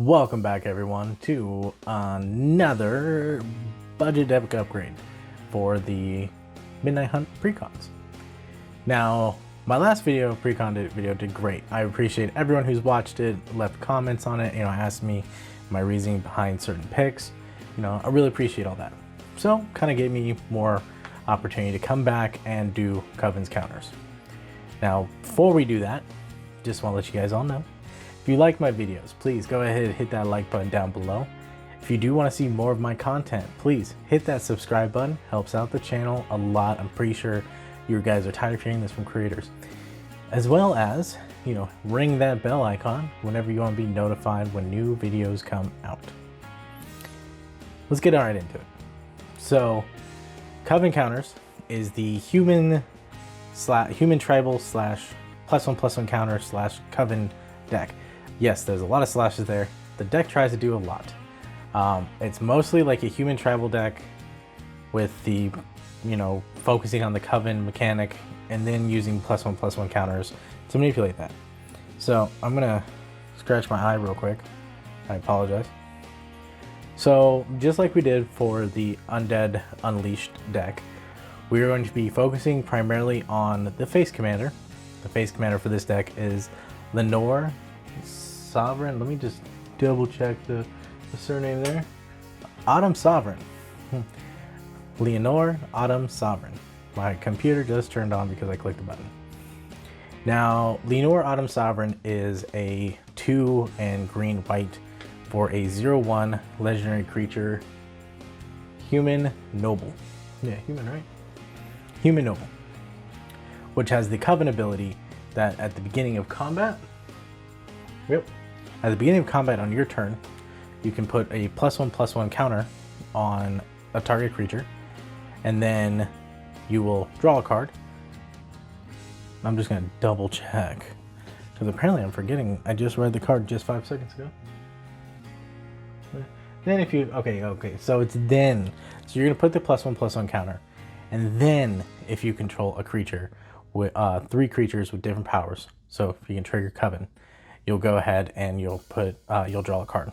Welcome back everyone to another budget epic upgrade for the Midnight Hunt precons. Now, my last video, precon video, did great. I appreciate everyone who's watched it, left comments on it, asked me my reasoning behind certain picks. I really appreciate all that. So, kind of gave me more opportunity to come back and do Coven's counters. Now, before we do that, just want to let you guys all know, if you like my videos, please go ahead and hit that like button down below. If you do want to see more of my content, please hit that subscribe button. Helps out the channel a lot. I'm pretty sure you guys are tired of hearing this from creators. As well as, ring that bell icon whenever you want to be notified when new videos come out. Let's get right into it. So, Coven counters is the human tribal slash +1/+1 counter slash Coven deck. Yes, there's a lot of slashes there. The deck tries to do a lot. It's mostly like a human tribal deck with the, focusing on the Coven mechanic and then using +1/+1 counters to manipulate that. So I'm gonna scratch my eye real quick. I apologize. So just like we did for the Undead Unleashed deck, we're going to be focusing primarily on the face commander. The face commander for this deck is Lenore Sovereign. Let me just double check the surname there. Autumn Sovereign. Leonore Autumn Sovereign. My computer just turned on because I clicked the button. Now, Leonore Autumn Sovereign is a 2 and green white for a 0/1 legendary creature, human noble. Yeah, human, right? Human noble, which has the Coven ability that at the beginning of combat, at the beginning of combat on your turn, you can put a +1/+1 counter on a target creature, and then you will draw a card. I'm just gonna double check, because apparently I'm forgetting. I just read the card just 5 seconds ago. Then if you, okay, so it's then. So you're gonna put the +1/+1 counter, and then if you control a creature with 3 creatures with different powers, so if you can trigger Coven, you'll go ahead and you'll draw a card.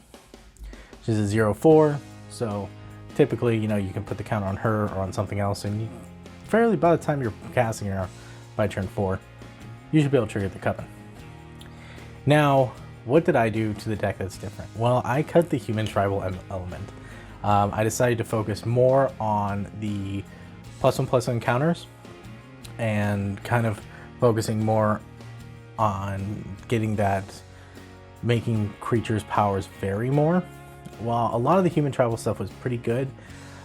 This is a 0/4, so typically, you can put the counter on her or on something else, and by the time you're casting her by turn 4, you should be able to trigger the Coven. Now, what did I do to the deck that's different? Well, I cut the human tribal element. I decided to focus more on the +1/+1 counters and kind of focusing more on getting that, making creatures' powers vary more. While a lot of the human tribal stuff was pretty good,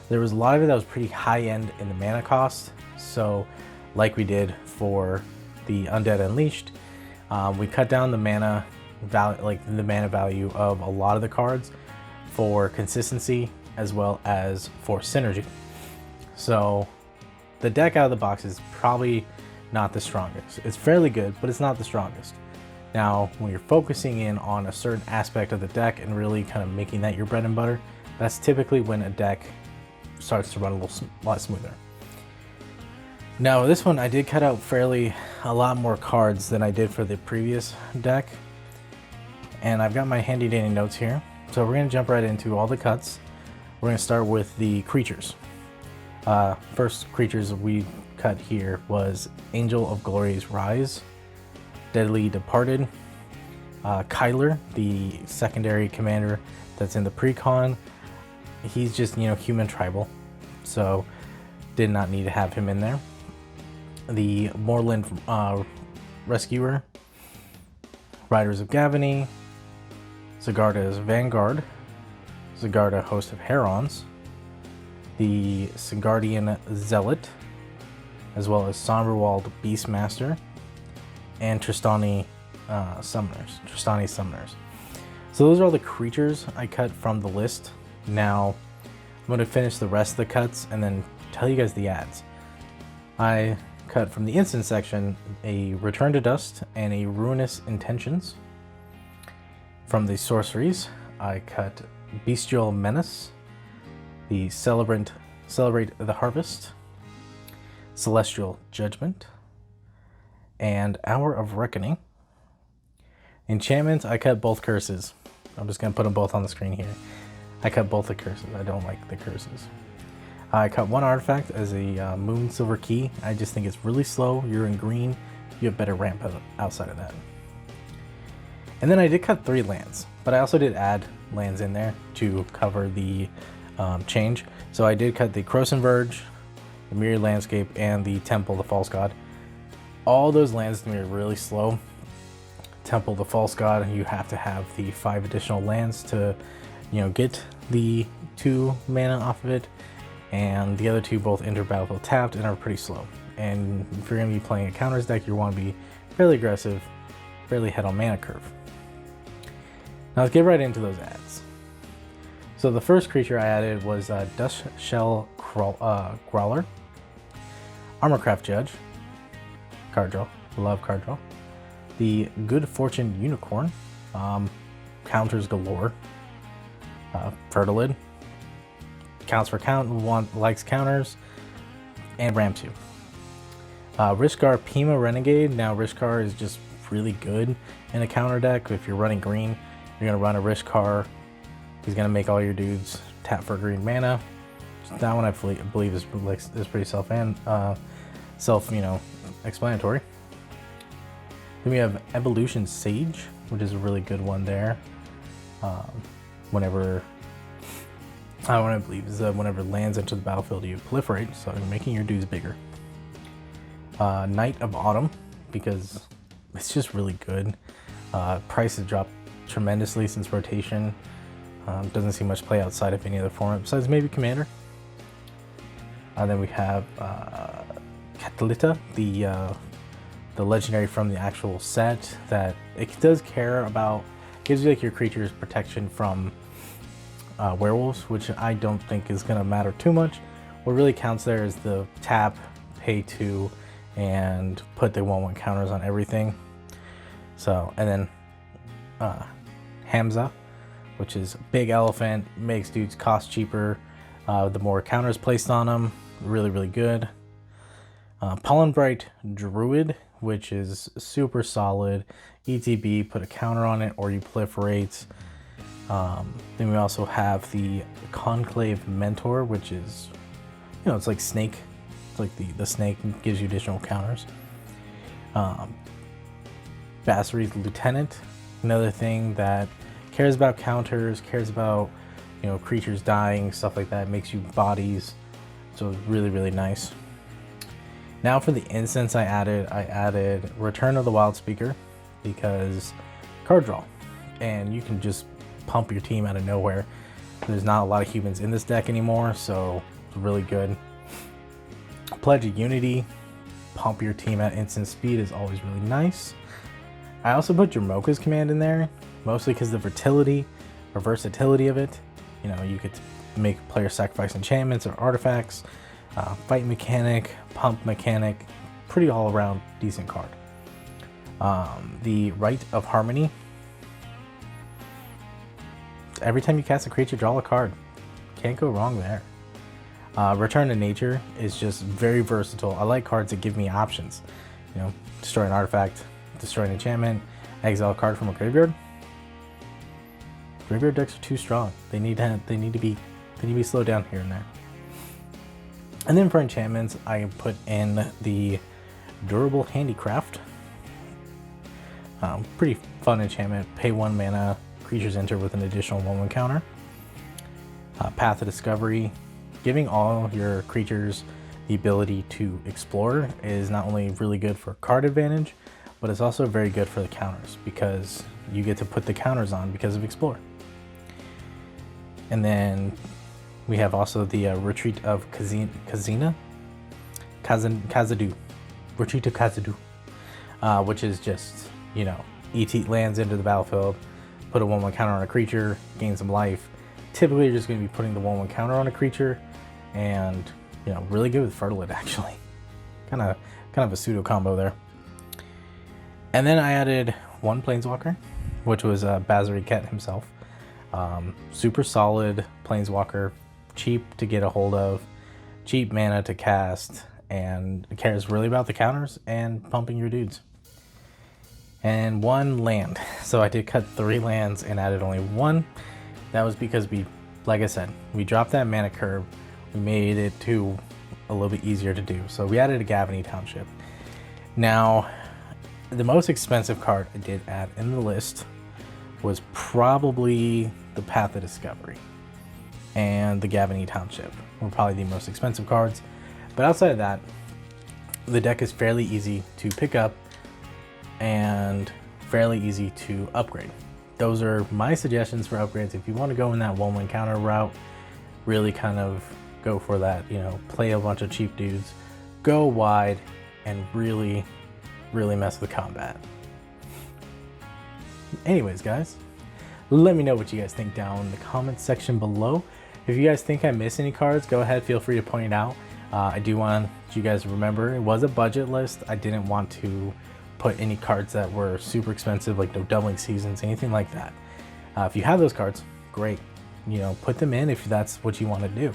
there was a lot of it that was pretty high end in the mana cost. So like we did for the Undead Unleashed, we cut down the mana value of a lot of the cards for consistency as well as for synergy. So the deck out of the box is probably not the strongest. It's fairly good, but it's not the strongest. Now, when you're focusing in on a certain aspect of the deck and really kind of making that your bread and butter, that's typically when a deck starts to run a lot smoother. Now, this one I did cut out a lot more cards than I did for the previous deck. And I've got my handy dandy notes here. So we're gonna jump right into all the cuts. We're gonna start with the creatures. First creatures we cut here was Angel of Glory's Rise, Deadly Departed, Kyler, the secondary commander that's in the precon. He's just, human tribal, so did not need to have him in there. The Moorland Rescuer, Riders of Gavany, Sigarda's Vanguard, Sigarda Host of Herons, the Sigardian Zealot, as well as Somberwald Beastmaster, and Tristani Summoners. So those are all the creatures I cut from the list. Now I'm going to finish the rest of the cuts and then tell you guys the ads. I cut from the instant section a Return to Dust and a Ruinous Intentions. From the sorceries, I cut Bestial Menace, the Celebrate the Harvest, Celestial Judgment, and Hour of Reckoning. Enchantments, I cut both curses. I'm just going to put them both on the screen here. I cut both the curses. I don't like the curses. I cut one artifact as a Moon Silver Key. I just think it's really slow. You're in green. You have better ramp outside of that. And then I did cut 3 lands, but I also did add lands in there to cover the change. So I did cut the Croson Verge, the Myriad Landscape, and the Temple, the False God. All those lands to me are really slow. Temple, the False God, you have to have the 5 additional lands to, get the 2 mana off of it. And the other 2 both enter battlefield tapped and are pretty slow. And if you're going to be playing a counters deck, you want to be fairly aggressive, fairly head on mana curve. Now let's get right into those adds. So the first creature I added was Dust Shell Growler, Armorcraft Judge, card draw, love card draw. The Good Fortune Unicorn, counters galore. Fertilid, counts for count, likes counters, and ramp 2. Rishkar Pima Renegade. Now Rishkar is just really good in a counter deck. If you're running green, you're gonna run a Rishkar. He's gonna make all your dudes tap for green mana. That one I believe is pretty self-explanatory. Then we have Evolution Sage, which is a really good one there. Whenever it lands into the battlefield, you proliferate, so you're making your dudes bigger. Knight of Autumn, because it's just really good. Price has dropped tremendously since rotation. Doesn't see much play outside of any other format besides maybe Commander. Then we have Catalyta, the legendary from the actual set, that it does care about, gives you like your creature's protection from werewolves, which I don't think is going to matter too much. What really counts there is the tap, pay 2, and put the 1/1 counters on everything. So, and then Hamza, which is big elephant, makes dudes cost cheaper the more counters placed on them. Really, really good. Pollenbright Druid, which is super solid. ETB, put a counter on it or you proliferate. Then we also have the Conclave Mentor, which is, it's like Snake. It's like the snake gives you additional counters. Bassary's Lieutenant, another thing that cares about counters, cares about, creatures dying, stuff like that, makes you bodies. So really, really nice. Now for the instance I added Return of the Wild Speaker, because card draw, and you can just pump your team out of nowhere. There's not a lot of humans in this deck anymore, so it's really good. Pledge of Unity, pump your team at instant speed, is always really nice. I also put Jamoka's command in there, mostly because the versatility of it. You could make players sacrifice enchantments or artifacts, fight mechanic, pump mechanic, pretty all around decent card. The Rite of Harmony. Every time you cast a creature, draw a card. Can't go wrong there. Return to Nature is just very versatile. I like cards that give me options. Destroy an artifact, destroy an enchantment, exile a card from a graveyard. Graveyard decks are too strong. They need to be slowed down here and there. And then for enchantments, I put in the Durable Handicraft. Pretty fun enchantment. Pay 1 mana, creatures enter with an additional 1/1 counter. Path of Discovery, giving all your creatures the ability to explore is not only really good for card advantage, but it's also very good for the counters because you get to put the counters on because of Explore. And then we have also the Retreat of Kazadu. Retreat of Kazadu, which is just, ET lands into the battlefield, put a 1/1 counter on a creature, gain some life. Typically, you're just going to be putting the 1/1 counter on a creature, and really good with Fertilid actually. Kind of a pseudo combo there. And then I added one Planeswalker, which was Basari Ket himself. Super solid Planeswalker, cheap to get a hold of, cheap mana to cast, and cares really about the counters and pumping your dudes. and 1 land. So I did cut 3 lands and added only 1. That was because we, like I said, we dropped that mana curve. We made it a little bit easier to do. So we added a Gavany Township. Now, the most expensive card I did add in the list was probably the Path of Discovery and the Gavany Township were probably the most expensive cards. But outside of that, the deck is fairly easy to pick up and fairly easy to upgrade. Those are my suggestions for upgrades. If you want to go in that 1-1 counter route, really kind of go for that, you know, play a bunch of cheap dudes, go wide, and really mess with combat. Anyways, guys, let me know what you guys think down in the comments section below. If you guys think I missed any cards, go ahead, feel free to point it out. I do want you guys to remember it was a budget list. I didn't want to put any cards that were super expensive, like no doubling seasons, anything like that. If you have those cards, great, you know, put them in if that's what you want to do.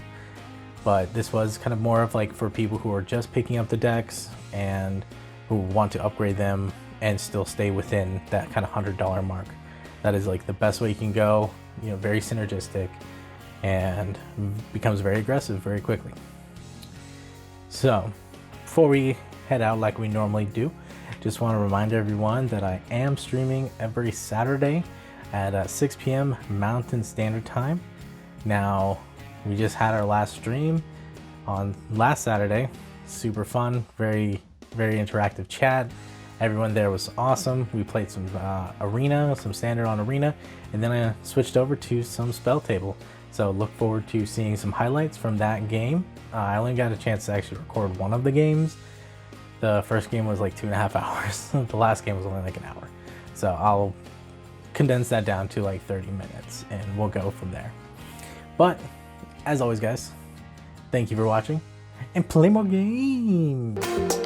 But this was kind of more of like for people who are just picking up the decks and who want to upgrade them and still stay within that kind of $100 mark. That is like the best way you can go, you know, very synergistic and becomes very aggressive very quickly. So before we head out like we normally do, just want to remind everyone that I am streaming every Saturday at 6 p.m. Mountain Standard Time. Now, we just had our last stream on last Saturday. Super fun, very interactive chat. Everyone there was awesome. We played some arena, some standard on arena, and then I switched over to some spell table. So look forward to seeing some highlights from that game. I only got a chance to actually record one of the games. The first game was like 2.5 hours. The last game was only like an hour. So I'll condense that down to like 30 minutes and we'll go from there. But as always, guys, thank you for watching and play more games.